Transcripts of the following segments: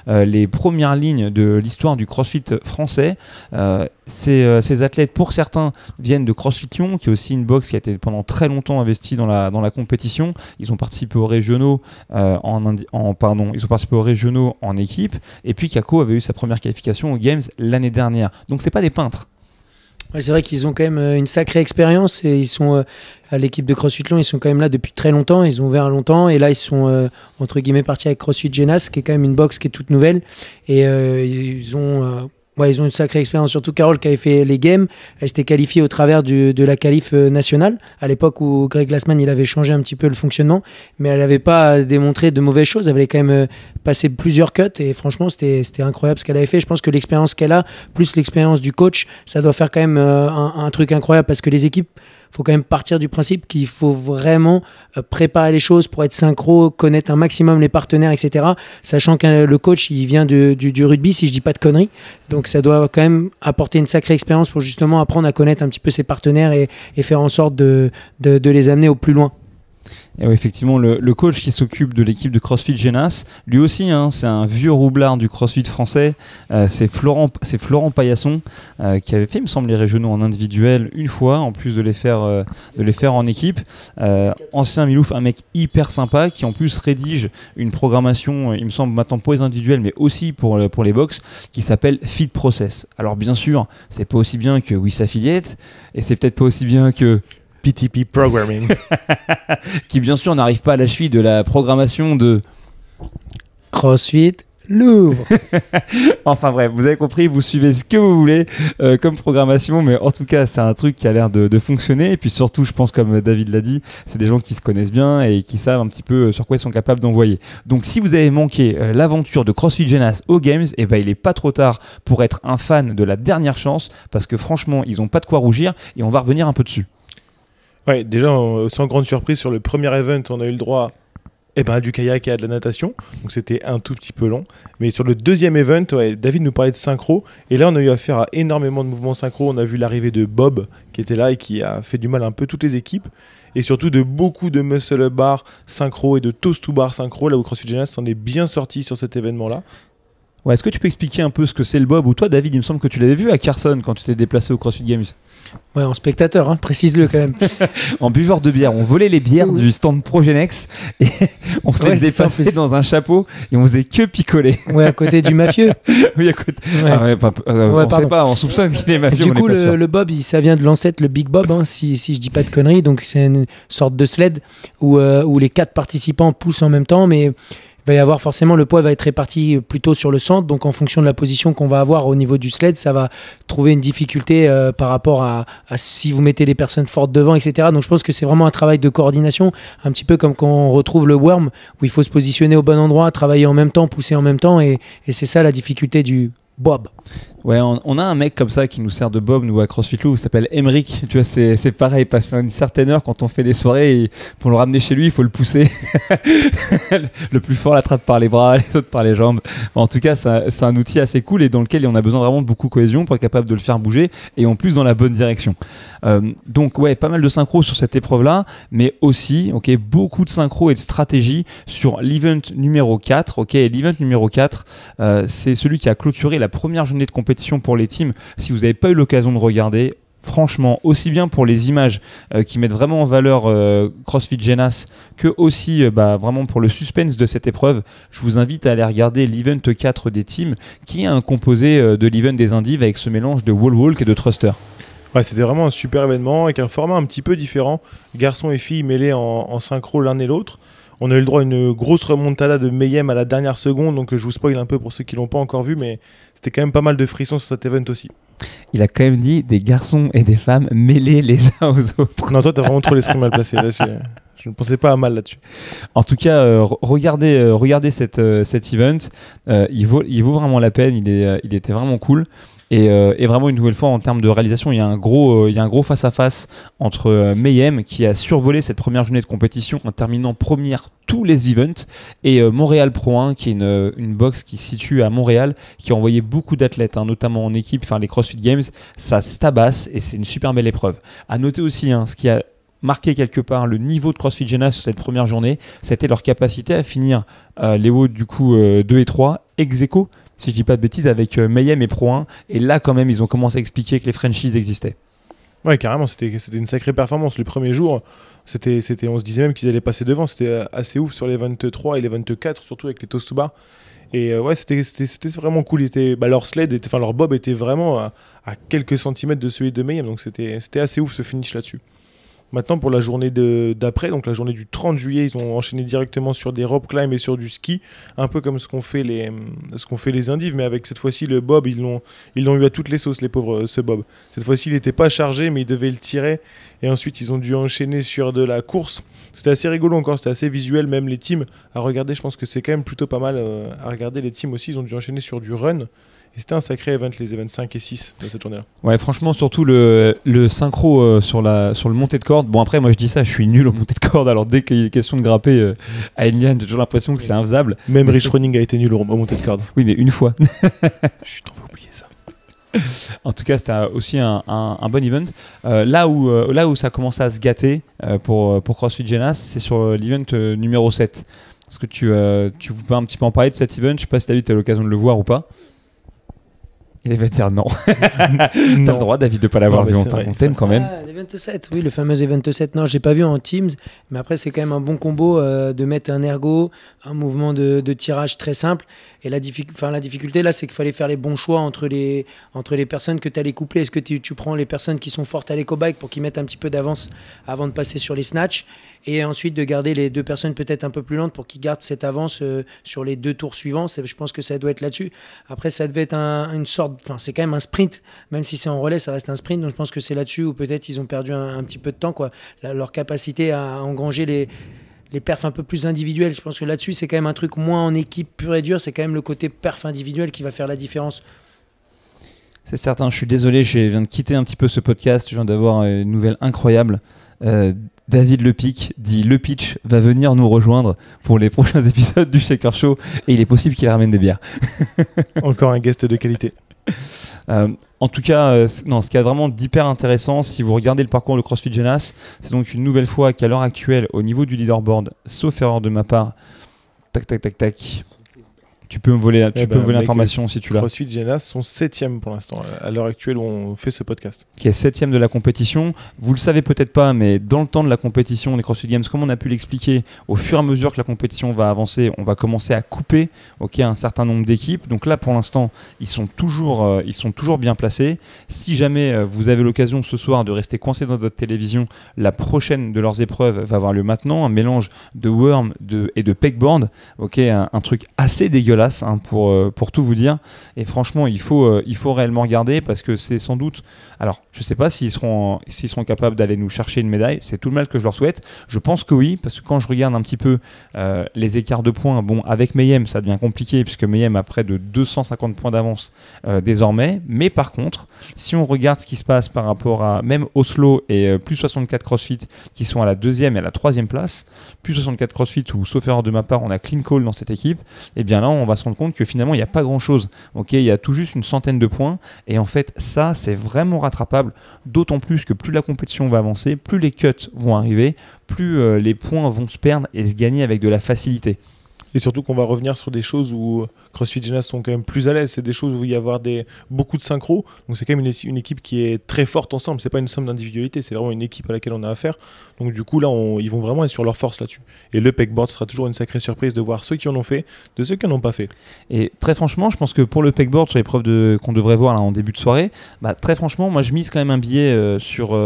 les premières lignes de l'histoire du CrossFit français. Ces athlètes, pour certains, viennent de CrossFit Lyon, qui est aussi une boxe qui a été pendant très longtemps investie dans la compétition. Ils ont participé aux régionaux ils ont participé aux régionaux en équipe. Et puis Kako avait eu sa première qualification aux Games l'année dernière. Donc c'est pas des peintres. Ouais, c'est vrai qu'ils ont quand même une sacrée expérience et ils sont à l'équipe de CrossFit Lyon, ils sont quand même là depuis très longtemps, ils ont ouvert longtemps et là ils sont entre guillemets partis avec CrossFit Genas qui est quand même une boxe qui est toute nouvelle et ils ont une sacrée expérience, surtout Carole qui avait fait les games, elle s'était qualifiée au travers de la qualif nationale, à l'époque où Greg Glassman il avait changé un petit peu le fonctionnement, mais elle n'avait pas démontré de mauvaises choses, elle avait quand même passé plusieurs cuts et franchement c'était incroyable ce qu'elle avait fait. Je pense que l'expérience qu'elle a, plus l'expérience du coach, ça doit faire quand même un truc incroyable parce que les équipes, faut quand même partir du principe qu'il faut vraiment préparer les choses pour être synchro, connaître un maximum les partenaires, etc. Sachant que le coach, il vient du rugby, si je dis pas de conneries. Donc ça doit quand même apporter une sacrée expérience pour justement apprendre à connaître un petit peu ses partenaires et faire en sorte de les amener au plus loin. Et oui, effectivement, le coach qui s'occupe de l'équipe de CrossFit Genas, lui aussi, c'est un vieux roublard du CrossFit français. C'est Florent Paillasson qui avait fait, il me semble, les régionaux en individuel une fois, en plus de les faire en équipe. Ancien Milouf, un mec hyper sympa qui en plus rédige une programmation, il me semble maintenant pour les individuels, mais aussi pour les box, qui s'appelle Fit Process. Alors bien sûr, c'est pas aussi bien que Wiss Affiliate, et c'est peut-être pas aussi bien que PTP Programming qui bien sûr n'arrive pas à la cheville de la programmation de CrossFit Louvre. Enfin bref, vous avez compris, vous suivez ce que vous voulez comme programmation, mais en tout cas c'est un truc qui a l'air de fonctionner, et puis surtout je pense, comme David l'a dit, c'est des gens qui se connaissent bien et qui savent un petit peu sur quoi ils sont capables d'envoyer. Donc si vous avez manqué l'aventure de CrossFit Genas aux Games, il est pas trop tard pour être un fan de la dernière chance, parce que franchement ils ont pas de quoi rougir, et on va revenir un peu dessus. Ouais, déjà, sans grande surprise, sur le premier event, on a eu le droit à du kayak et à de la natation. Donc c'était un tout petit peu long. Mais sur le deuxième event, David nous parlait de synchro. Et là, on a eu affaire à énormément de mouvements synchro. On a vu l'arrivée de Bob, qui était là et qui a fait du mal un peu toutes les équipes. Et surtout de beaucoup de muscle bar synchro et de toast to bar synchro, là où CrossFit Genas s'en est bien sorti sur cet événement-là. Ouais, est-ce que tu peux expliquer un peu ce que c'est le Bob? Ou toi, David, il me semble que tu l'avais vu à Carson quand tu t'es déplacé au CrossFit Games. Ouais, en spectateur, précise-le quand même. En buveur de bière, on volait les bières du stand Progenex et on se les faisait passer dans un chapeau et on faisait que picoler. Ouais, à côté du mafieux. Oui, à côté. Ouais. On sait pas, on soupçonne qu'il est mafieux. Du coup, le Bob, ça vient de l'ancêtre, le Big Bob, si je dis pas de conneries. Donc c'est une sorte de sled où les 4 participants poussent en même temps, mais il va y avoir forcément, le poids va être réparti plutôt sur le centre, donc en fonction de la position qu'on va avoir au niveau du sled, ça va trouver une difficulté par rapport à si vous mettez des personnes fortes devant, etc. Donc je pense que c'est vraiment un travail de coordination, un petit peu comme quand on retrouve le worm, où il faut se positionner au bon endroit, travailler en même temps, pousser en même temps, et c'est ça la difficulté du Bob. Ouais, on a un mec comme ça qui nous sert de Bob, nous à CrossFit Louvre, qui s'appelle Emeric. Tu vois, c'est pareil, passer une certaine heure quand on fait des soirées, et pour le ramener chez lui, il faut le pousser. Le plus fort l'attrape par les bras, les autres par les jambes. En tout cas, c'est un outil assez cool et dans lequel on a besoin vraiment de beaucoup de cohésion pour être capable de le faire bouger, et en plus dans la bonne direction. Donc ouais, pas mal de synchro sur cette épreuve-là, mais aussi beaucoup de synchro et de stratégie sur l'event numéro 4. L'event numéro 4, c'est celui qui a clôturé la première journée de compétition pour les teams. Si vous n'avez pas eu l'occasion de regarder, franchement, aussi bien pour les images qui mettent vraiment en valeur CrossFit Genas, que aussi vraiment pour le suspense de cette épreuve, je vous invite à aller regarder l'event 4 des teams, qui est un composé de l'event des indives avec ce mélange de wall walk et de thruster. Ouais, c'était vraiment un super événement avec un format un petit peu différent, garçons et filles mêlés en synchro l'un et l'autre. On a eu le droit à une grosse remontada de Mayhem à la dernière seconde, donc je vous spoil un peu pour ceux qui ne l'ont pas encore vu, mais c'était quand même pas mal de frissons sur cet event aussi. Il a quand même dit des garçons et des femmes mêlés les uns aux autres. Non, toi, t'as vraiment trop l'esprit mal placé. Là, je ne pensais pas à mal là-dessus. En tout cas, regardez cet event. Il vaut vraiment la peine. Il était vraiment cool. Et vraiment, une nouvelle fois, en termes de réalisation, il y a un gros face-à-face entre Mayhem, qui a survolé cette première journée de compétition en terminant première tous les events, et Montréal Pro 1, qui est une box qui se situe à Montréal, qui a envoyé beaucoup d'athlètes, notamment en équipe, les CrossFit Games. Ça se tabasse et c'est une super belle épreuve. À noter aussi, ce qui a marqué quelque part le niveau de CrossFit Jena sur cette première journée, c'était leur capacité à finir les hauts du coup 2 et 3 ex aequo, si je dis pas de bêtises, avec Mayhem et Pro 1. Et là, quand même, ils ont commencé à expliquer que les franchises existaient. Ouais, carrément, c'était une sacrée performance. Le premier jour, on se disait même qu'ils allaient passer devant. C'était assez ouf sur les 23 et les 24, surtout avec les toast to bar. Et ouais, c'était vraiment cool. Leur sled, leur bob était vraiment à quelques centimètres de celui de Mayhem. Donc c'était assez ouf ce finish là-dessus. Maintenant, pour la journée d'après, donc la journée du 30 juillet, ils ont enchaîné directement sur des rope climb et sur du ski, un peu comme ce qu'ont fait les Indives, mais avec cette fois-ci le bob, ils l'ont eu à toutes les sauces, les pauvres, ce bob. Cette fois-ci, il n'était pas chargé, mais ils devaient le tirer, et ensuite ils ont dû enchaîner sur de la course. C'était assez rigolo encore, c'était assez visuel, même les teams à regarder. Je pense que c'est quand même plutôt pas mal à regarder. Les teams aussi, ils ont dû enchaîner sur du run. Et c'était un sacré event, les events 5 et 6 de cette journée-là. Ouais, franchement, surtout le synchro sur le montée de corde. Bon, après, moi je dis ça, je suis nul au montée de corde. Alors dès qu'il est question de grapper à une liane, j'ai toujours l'impression que c'est infaisable. Même Rich Running a été nul au montée de corde. Oui, mais une fois. Chut, on va oublier ça. En tout cas, c'était aussi un bon event. Là où ça a commencé à se gâter pour CrossFit Jena, c'est sur l'event numéro 7. Est-ce que tu peux un petit peu en parler de cet event? Je sais pas si David, tu as l'occasion de le voir ou pas. Il va dire non. T'as le droit, David, de ne pas l'avoir vu. On t'aime quand même. L'event 7, oui, le fameux event 7. Non, je n'ai pas vu en Teams, mais après, c'est quand même un bon combo de mettre un ergo, un mouvement de tirage très simple. Et la difficulté, là, c'est qu'il fallait faire les bons choix entre les personnes que tu allais coupler. Est-ce que tu prends les personnes qui sont fortes à l'éco-bike pour qu'ils mettent un petit peu d'avance avant de passer sur les snatchs, et ensuite de garder les deux personnes peut-être un peu plus lentes pour qu'ils gardent cette avance sur les 2 tours suivants. Je pense que ça doit être là-dessus. Après, ça devait être une sorte... Enfin, c'est quand même un sprint. Même si c'est en relais, ça reste un sprint. Donc, je pense que c'est là-dessus où peut-être ils ont perdu un petit peu de temps, quoi. Leur capacité à engranger les perfs un peu plus individuels. Je pense que là-dessus, c'est quand même un truc moins en équipe pure et dure. C'est quand même le côté perf individuel qui va faire la différence. C'est certain. Je suis désolé, je viens de quitter un petit peu ce podcast. Je viens d'avoir une nouvelle incroyable. David Lepic dit Le Pitch va venir nous rejoindre pour les prochains épisodes du Shaker Show et il est possible qu'il ramène des bières. Encore un guest de qualité. En tout cas, ce qui est vraiment d'hyper intéressant, si vous regardez le parcours de CrossFit Jena, c'est donc une nouvelle fois qu'à l'heure actuelle, au niveau du leaderboard, sauf erreur de ma part, tac. Tu peux me voler l'information si tu l'as. CrossFit Jena sont 7e pour l'instant, à l'heure actuelle où on fait ce podcast. Qui est 7e de la compétition. Vous le savez peut-être pas, mais dans le temps de la compétition des CrossFit Games, comme on a pu l'expliquer, au fur et à mesure que la compétition va avancer, on va commencer à couper un certain nombre d'équipes. Donc là, pour l'instant, ils sont toujours bien placés. Si jamais vous avez l'occasion ce soir de rester coincé dans votre télévision, la prochaine de leurs épreuves va avoir lieu maintenant. Un mélange de worm et de pegboard. Un truc assez dégueulasse. Pour tout vous dire, et franchement il faut réellement regarder parce que c'est sans doute, alors je sais pas s'ils seront capables d'aller nous chercher une médaille, c'est tout le mal que je leur souhaite. Je pense que oui, parce que quand je regarde un petit peu les écarts de points, bon, avec Mayhem ça devient compliqué puisque Mayhem a près de 250 points d'avance désormais, mais par contre si on regarde ce qui se passe par rapport à même Oslo et plus 64 CrossFit qui sont à la 2e et à la 3e place, plus 64 CrossFit où sauf erreur de ma part on a clean call dans cette équipe, et bien là on va se rendre compte que finalement il n'y a pas grand chose. Il y a tout juste une centaine de points et en fait ça c'est vraiment rattrapable, d'autant plus que plus la compétition va avancer, plus les cuts vont arriver, plus les points vont se perdre et se gagner avec de la facilité. Et surtout qu'on va revenir sur des choses où CrossFit Jena sont quand même plus à l'aise. C'est des choses où il va y avoir beaucoup de synchro. Donc c'est quand même une équipe qui est très forte ensemble. C'est pas une somme d'individualité, c'est vraiment une équipe à laquelle on a affaire. Donc du coup là, ils vont vraiment être sur leur force là-dessus. Et le pegboard sera toujours une sacrée surprise de voir ceux qui en ont fait, de ceux qui n'en ont pas fait. Et très franchement, je pense que pour le pegboard, sur l'épreuve qu'on devrait voir là, en début de soirée, très franchement, moi je mise quand même un billet sur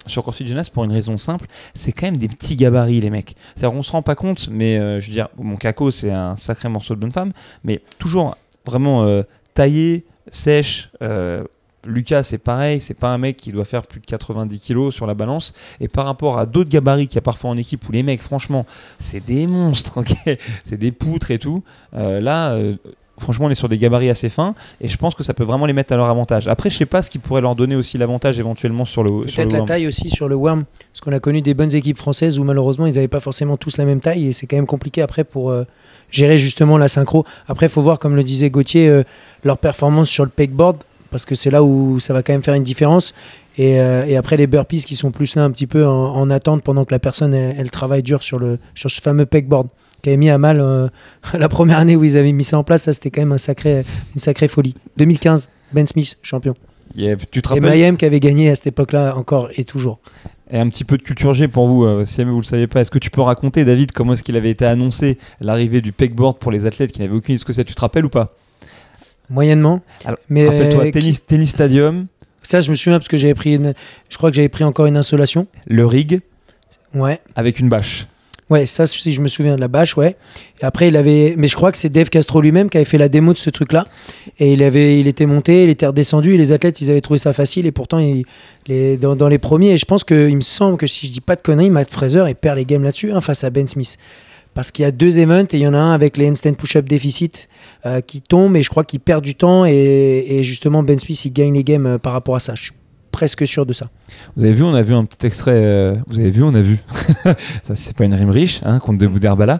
CrossFit Jena pour une raison simple. C'est quand même des petits gabarits les mecs. C'est-à-dire on se rend pas compte, mais je veux dire, mon Kako c'est un sacré morceau de bonne femme, mais toujours vraiment taillé, sèche. Lucas c'est pareil, c'est pas un mec qui doit faire plus de 90 kilos sur la balance, et par rapport à d'autres gabarits qu'il y a parfois en équipe où les mecs franchement c'est des monstres, c'est des poutres et tout, franchement on est sur des gabarits assez fins et je pense que ça peut vraiment les mettre à leur avantage. Après je sais pas ce qui pourrait leur donner aussi l'avantage éventuellement sur le peut-être la taille aussi sur le worm, parce qu'on a connu des bonnes équipes françaises où malheureusement ils n'avaient pas forcément tous la même taille et c'est quand même compliqué après pour gérer justement la synchro. Après il faut voir, comme le disait Gauthier, leur performance sur le pegboard, parce que c'est là où ça va quand même faire une différence. Et après les burpees qui sont plus là un petit peu en attente pendant que la personne elle travaille dur sur ce fameux pegboard qui avait mis à mal la première année où ils avaient mis ça en place. Ça c'était quand même une sacrée folie. 2015, Ben Smith champion. Tu te Et rappelles Mayhem qui avait gagné à cette époque-là encore et toujours. Et un petit peu de culture G pour vous, si jamais vous le saviez pas. Est-ce que tu peux raconter, David, comment est-ce qu'il avait été annoncé l'arrivée du pegboard pour les athlètes qui n'avaient aucune idée de ce que c'est? Tu te rappelles ou pas? Moyennement. Alors, mais rappelle-toi, tennis stadium. Ça, je me souviens parce que je crois que j'avais pris encore une insolation. Le rig. Ouais. Avec une bâche. Ouais, ça, si je me souviens de la bâche, ouais. Et après, mais je crois que c'est Dave Castro lui-même qui avait fait la démo de ce truc-là. Et il était monté, il était redescendu, et les athlètes, ils avaient trouvé ça facile. Et pourtant, dans les premiers, et je pense qu'il me semble que si je dis pas de conneries, Matt Fraser, il perd les games là-dessus face à Ben Smith. Parce qu'il y a 2 events, et il y en a un avec les handstand push-up déficit qui tombe, et je crois qu'il perd du temps. Et justement, Ben Smith, il gagne les games par rapport à ça. Je suis presque sûr de ça. Vous avez vu, on a vu un petit extrait. Vous avez vu, on a vu. Ça, c'est pas une rime riche, contre Debout d'Herbala.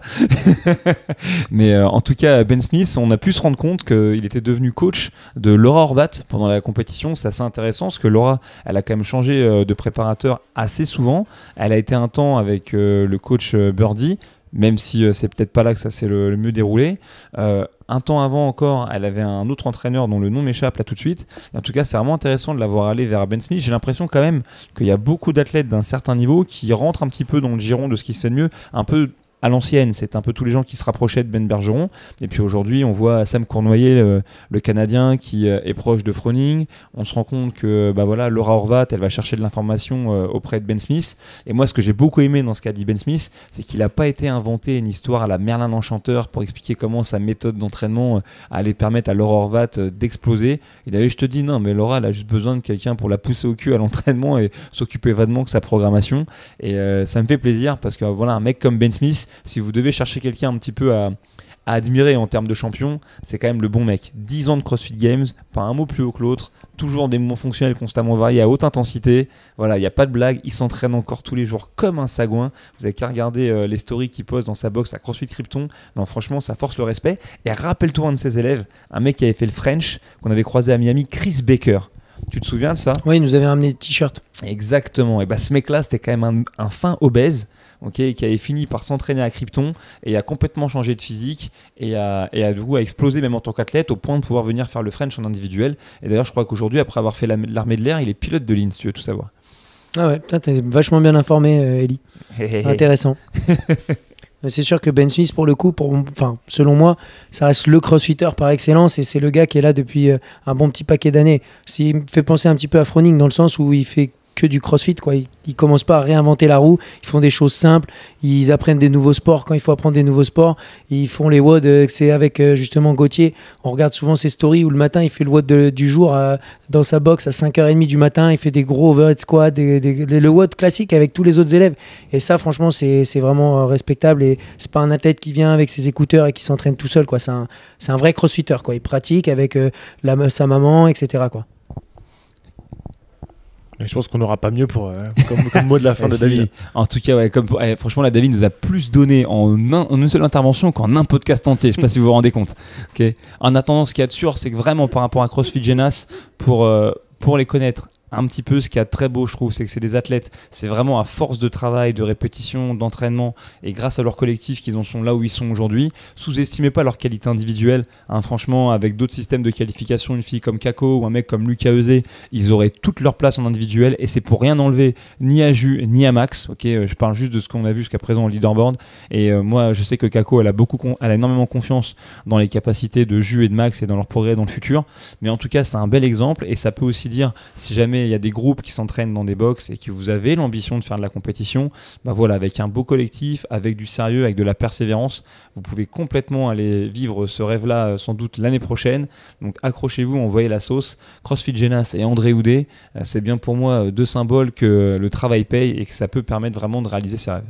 Mais en tout cas, Ben Smith, on a pu se rendre compte qu'il était devenu coach de Laura Horvat pendant la compétition. C'est assez intéressant parce que Laura, elle a quand même changé de préparateur assez souvent. Elle a été un temps avec le coach Birdie, même si c'est peut-être pas là que ça s'est le mieux déroulé. Un temps avant encore, elle avait un autre entraîneur dont le nom m'échappe là tout de suite. Et en tout cas, c'est vraiment intéressant de la voir aller vers Ben Smith. J'ai l'impression quand même qu'il y a beaucoup d'athlètes d'un certain niveau qui rentrent un petit peu dans le giron de ce qui se fait de mieux, un peu à l'ancienne. C'est un peu tous les gens qui se rapprochaient de Ben Bergeron. Et puis aujourd'hui, on voit Sam Cournoyer, le Canadien, qui est proche de Froning. On se rend compte que Laura Horvat, elle va chercher de l'information auprès de Ben Smith. Et moi, ce que j'ai beaucoup aimé dans ce qu'a dit Ben Smith, c'est qu'il n'a pas été inventé une histoire à la Merlin l'Enchanteur pour expliquer comment sa méthode d'entraînement allait permettre à Laura Horvat d'exploser. Il avait juste dit non, mais Laura, elle a juste besoin de quelqu'un pour la pousser au cul à l'entraînement et s'occuper vaguement de sa programmation. Et ça me fait plaisir parce que un mec comme Ben Smith, si vous devez chercher quelqu'un un petit peu à admirer en termes de champion, c'est quand même le bon mec. 10 ans de CrossFit Games, pas un mot plus haut que l'autre, toujours des mouvements fonctionnels constamment variés à haute intensité. Voilà, il n'y a pas de blague, il s'entraîne encore tous les jours comme un sagouin. Vous avez qu'à regarder les stories qu'il poste dans sa box à CrossFit Krypton. Non, franchement, ça force le respect. Et rappelle-toi un de ses élèves, un mec qui avait fait le French, qu'on avait croisé à Miami, Chris Baker. Tu te souviens de ça? Oui, il nous avait ramené des t-shirts. Exactement. Et ce mec-là, c'était quand même un fin obèse. Qui avait fini par s'entraîner à Krypton et a complètement changé de physique et a explosé même en tant qu'athlète au point de pouvoir venir faire le French en individuel. Et d'ailleurs, je crois qu'aujourd'hui, après avoir fait l'armée de l'air, il est pilote de ligne, si tu veux tout savoir. Ah ouais, t'es vachement bien informé, Ellie. Intéressant. C'est sûr que Ben Smith, pour le coup, selon moi, ça reste le crossfitter par excellence et c'est le gars qui est là depuis un bon petit paquet d'années. Il me fait penser un petit peu à Froning dans le sens où il fait que du crossfit, quoi. Ils commencent pas à réinventer la roue, ils font des choses simples, ils apprennent des nouveaux sports quand il faut apprendre des nouveaux sports, ils font les WOD, c'est avec justement Gauthier, on regarde souvent ses stories où le matin il fait le WOD du jour dans sa box à 5h30 du matin, il fait des gros overhead squats, le WOD classique avec tous les autres élèves, et ça franchement c'est vraiment respectable et c'est pas un athlète qui vient avec ses écouteurs et qui s'entraîne tout seul, quoi. C'est un vrai crossfitter, quoi. Il pratique avec sa maman, etc., quoi. Je pense qu'on n'aura pas mieux comme mot de la fin de David. En tout cas, franchement, David nous a plus donné en une seule intervention qu'en un podcast entier. Je ne sais pas si vous vous rendez compte. Okay. En attendant, ce qu'il y a de sûr, c'est que vraiment par rapport à CrossFit Genas, pour les connaître un petit peu, ce qu'il y a de très beau, je trouve, c'est que c'est des athlètes, c'est vraiment à force de travail, de répétition, d'entraînement et grâce à leur collectif qu'ils en sont là où ils sont aujourd'hui. Sous-estimez pas leur qualité individuelle, franchement, avec d'autres systèmes de qualification, une fille comme Kako ou un mec comme Lucas Eusé, ils auraient toute leur place en individuel et c'est pour rien enlever ni à Jus ni à Max. Okay, je parle juste de ce qu'on a vu jusqu'à présent au leaderboard et moi je sais que Kako elle a énormément confiance dans les capacités de Jus et de Max et dans leur progrès dans le futur, mais en tout cas c'est un bel exemple et ça peut aussi dire si jamais il y a des groupes qui s'entraînent dans des box et que vous avez l'ambition de faire de la compétition, avec un beau collectif, avec du sérieux, avec de la persévérance, vous pouvez complètement aller vivre ce rêve-là sans doute l'année prochaine. Donc accrochez-vous, envoyez la sauce. CrossFit Genas et André Houdet, c'est bien pour moi deux symboles que le travail paye et que ça peut permettre vraiment de réaliser ses rêves.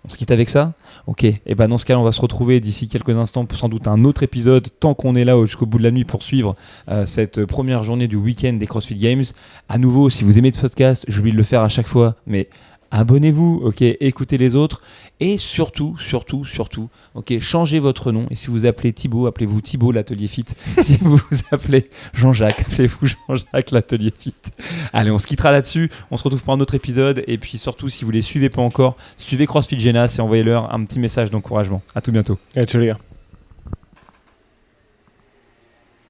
On se quitte avec ça? Ok, et dans ce cas-là, on va se retrouver d'ici quelques instants pour sans doute un autre épisode, tant qu'on est là jusqu'au bout de la nuit pour suivre cette première journée du week-end des CrossFit Games. À nouveau, si vous aimez ce podcast, j'oublie de le faire à chaque fois, mais abonnez-vous, ok, écoutez les autres et surtout, ok, changez votre nom. Et si vous appelez Thibaut, appelez-vous Thibaut l'Atelier Fit. Si vous vous appelez Jean-Jacques, appelez-vous Jean-Jacques l'Atelier Fit. Allez, on se quittera là-dessus. On se retrouve pour un autre épisode. Et puis surtout, si vous les suivez pas encore, suivez CrossFit Génas et envoyez-leur un petit message d'encouragement. À tout bientôt. Ciao les gars.